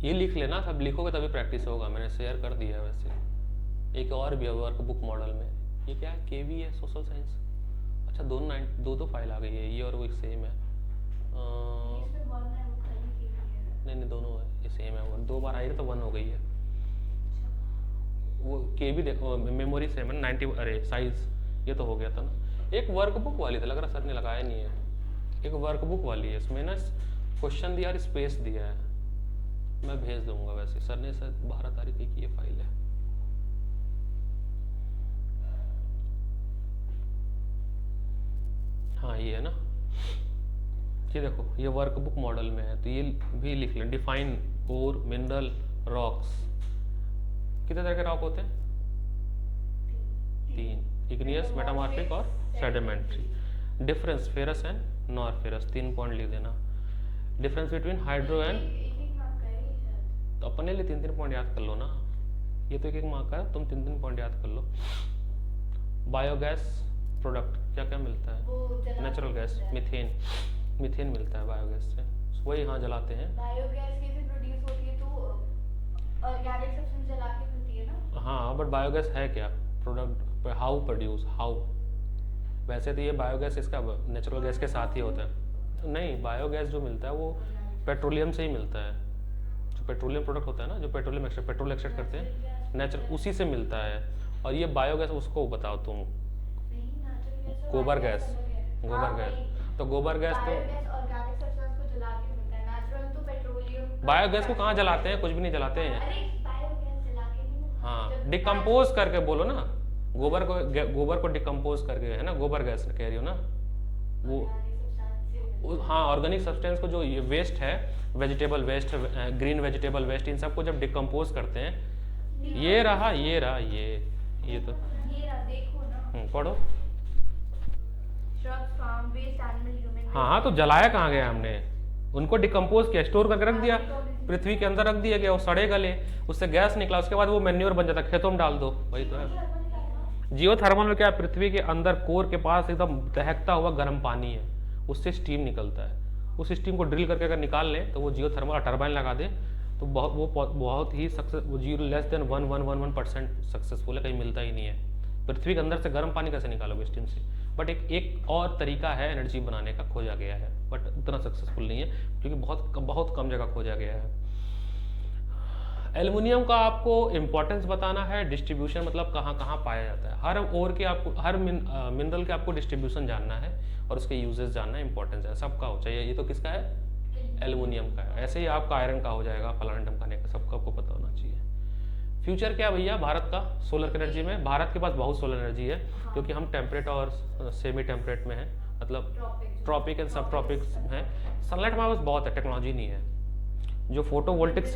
ये लिख लेना, सब लिखोगे तभी प्रैक्टिस होगा, मैंने शेयर कर दिया है वैसे। एक और भी है वर्कबुक मॉडल में, ये क्या है? केवी है, सोशल साइंस। अच्छा, दो फाइल आ गई है, ये और वो एक सेम है। इसमें 1 है, वो खाली की है। नहीं दोनों है, ये सेम है, वो 2 बार आई है तो 1 हो गई है। वो के भी देखो, मेमोरी सेम है 90, अरे साइज ये तो हो गया था ना। एक वर्कबुक वाली था, लग रहा सर ने लगाया नहीं है, एक वर्कबुक वाली है, इसमें ना क्वेश्चन दिया और स्पेस दिया है, मैं भेज दूंगा। वैसे सर ने सर 12 तारीख की ये फाइल है। ये है ना, ये देखो ये वर्कबुक मॉडल में है, तो ये भी लिख लें। डिफाइन ओर, मिनरल, रॉक्स। कितने तरह के रॉक होते हैं? 3, इग्नियस, मेटामॉर्फिक और sedimentary. Difference ferrous and nor ferrous, 3 point लिख देना। डिफरेंस बिटवीन हाइड्रो एंड, एक मार्क का है ये शायद। तो अपने लिए 3 पॉइंट याद कर लो ना, ये तो एक मार्क का है, तुम 3 पॉइंट याद कर लो। बायोगैस प्रोडक्ट क्या क्या मिलता है? वो जला नेचुरल गैस, मीथेन, मीथेन मिलता है बायोगैस से, वही यहाँ जलाते हैं। बायोगैस कैसे प्रोड्यूस होती है? तो ऑर्गेनिक सब्सटेंस जला के मिलती है ना। हाँ बट बायोगैस है क्या प्रोडक्ट, हाउ प्रोड्यूस, हाउ? वैसे तो ये बायोगैस इसका नेचुरल गैस के साथ ही होता है। नहीं, बायोगैस जो मिलता है वो पेट्रोलियम से ही मिलता है। जो पेट्रोलियम प्रोडक्ट होता है ना, जो पेट्रोल एक्सट्रैक्ट करते हैं, नेचुरल उसी से मिलता है। और ये बायोगैस उसको बताओ तुम, नहीं, नेचुरल गैस और गोबर बायोगैस गैस, अलग है। गोबर हाँ, गैस। वही। तो गोबर गैस तो, बायोगैस ऑर्गेनिक सब्सटेंस को जला के मिलता है, नेचुरल तो पेट्रोलियम। बायोगैस को कहाँ जलाते हैं? कुछ भी नहीं जलाते हैं। अरे बायोगैस जला के नहीं मिलता। हाँ, जब डिकम्पोज करके बोलो ना, गोबर को डिकम्पोज करके, है ना, गोबर गैस कह रही हो ना वो। organic substance से मिलता हाँ, ऑर्गेनिक सब्सटेंस को, जो ये वेस्ट है, vegetable waste, green vegetable waste, इन सबको जब डिकम्पोज करते हैं, है। ये रहा, ये रहा, ये तो ये रहा, देखो ना। पढ़ो। Shrubs, farm waste, animal, human waste। हाँ, तो जलाया कहाँ गया हमने? उनको डिकम्पोज किया, स्टोर करके रख दिया, पृथ्वी के अंदर रख दिया गया, वो सड़े गले, उससे गैस निकला, उसके बाद वो मैन्योर बन जाता, खेतों में डाल दो, वही तो है। जियोथर्मल में क्या है? पृथ्वी के अंदर कोर के पास एकदम दहकता हुआ गर्म पानी है, उससे स्टीम निकलता है। उस स्टीम को ड्रिल करके अगर निकाल लें तो वो जियोथर्मल टरबाइन लगा दें तो बहुत ही सक्सेस, वो 0 <1 सक्सेसफुल है, कहीं मिलता ही नहीं है। पृथ्वी के अंदर से गर्म पानी कैसे निकालोगे स्टीम से? बट एक और तरीका है एनर्जी बनाने का, खोजा गया है, बट उतना सक्सेसफुल नहीं है क्योंकि बहुत कम जगह खोजा गया है। एल्युमिनियम का आपको इंपॉर्टेंस बताना है, डिस्ट्रीब्यूशन मतलब कहाँ कहाँ पाया जाता है, हर ओर के आपको, हर मिनरल के आपको डिस्ट्रीब्यूशन जानना है और उसके यूजेस जानना है, इंपॉर्टेंस है, सबका हो चाहिए। ये तो किसका है? एल्युमिनियम का है। ऐसे ही आपका आयरन का हो जाएगा, प्लानेटम का, नहीं, सबका आपको पता होना चाहिए। फ्यूचर क्या भैया भारत का सोलर एनर्जी में? भारत के पास बहुत सोलर एनर्जी है क्योंकि हम टेम्परेट और सेमी टेम्परेट में है, मतलब ट्रॉपिक एंड सब ट्रॉपिक्स हैं। सनलाइट हमारे पास बहुत है, टेक्नोलॉजी नहीं है। जो फोटोवोल्टिक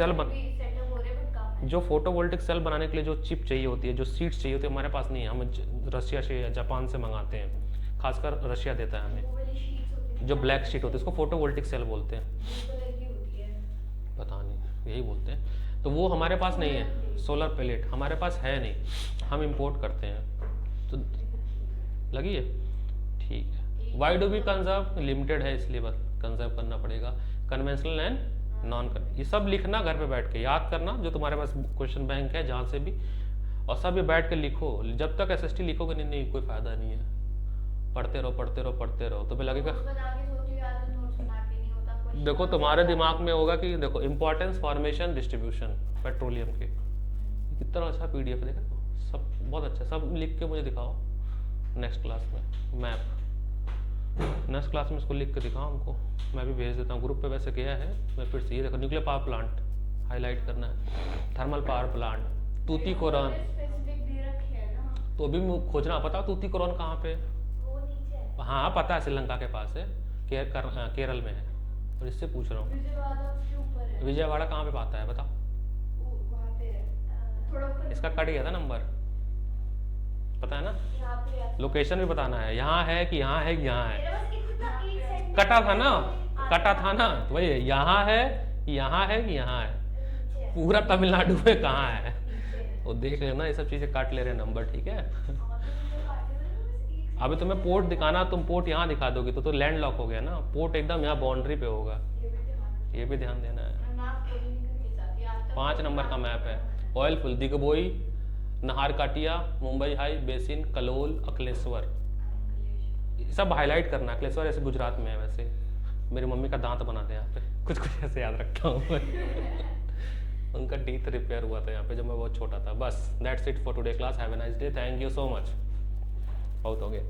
सेल बनाने के लिए जो चिप चाहिए होती है, जो सीड्स चाहिए होती है, हमारे पास नहीं है। हम रशिया से या जापान से मंगाते हैं, खासकर रशिया देता है हमें। जो ब्लैक शीट होती है उसको फोटोवोल्टिक सेल बोलते हैं, पता नहीं, यही बोलते हैं। तो वो हमारे पास नहीं है, सोलर पैलेट हमारे पास है नहीं, हम इंपोर्ट करते हैं। तो लगी है, ठीक है। Why do we conserve? Limited है इसलिए बस कंजर्व करना पड़ेगा। कन्वेंशनल एंड नॉन कन्वेंशनल, ये सब लिखना घर पे बैठ के, याद करना जो तुम्हारे पास क्वेश्चन बैंक है जहाँ से भी, और सब ये बैठ के लिखो। जब तक SST लिखोगे नहीं कोई फायदा नहीं है। पढ़ते रहो पढ़ते रहो पढ़ते रहो, तुम्हें लगेगा। देखो तुम्हारे दिमाग में होगा कि देखो इंपॉर्टेंस, फॉर्मेशन, डिस्ट्रीब्यूशन पेट्रोलियम के, कितना अच्छा PDF है, देखो सब बहुत अच्छा, सब लिख के मुझे दिखाओ नेक्स्ट क्लास में। मैप नेक्स्ट क्लास में इसको लिख के दिखाओ हमको, मैं भी भेज देता हूँ ग्रुप पे, वैसे गया है। मैं फिर से ये देखो, न्यूक्लियर पावर प्लांट हाईलाइट करना है, थर्मल पावर प्लांट, तूतीकोरन, तो अभी खोजना पता तूतीकोरन कहाँ पे? हाँ पता है, श्रीलंका के पास है, केरल में है। और इससे पूछ रहा हूँ विजयवाड़ा कहाँ पे पाता है बताओ? इसका कट गया था नंबर, पता है ना? लोकेशन भी बताना है, यहाँ है कि यहाँ है कि यहाँ है। कटा था ना, तो वही यहाँ है कि यहाँ है कि यहाँ है, पूरा तमिलनाडु में कहाँ है वो देख लेना। ये सब चीजें काट ले रहे नंबर, ठीक है। अभी तुम्हें पोर्ट दिखाना, तुम पोर्ट यहाँ दिखा दोगे तो लैंड लॉक हो गया ना, पोर्ट एकदम यहाँ बाउंड्री पे होगा, ये भी ध्यान देना है। 5 नंबर का मैप है। Oil full, Digboi, Naharkatia, Mumbai high, basin, Kalol, Ankleshwar, सब हाईलाइट करना। अकलेश्वर ऐसे गुजरात में है, वैसे मेरी मम्मी का दांत बनाते हैं यहाँ पे, कुछ ऐसे याद रखता हूँ उनका टीथ रिपेयर हुआ था यहाँ पे जब मैं बहुत छोटा था। बस that's it for today class, have a nice day, thank you so much, बहुत हो गया।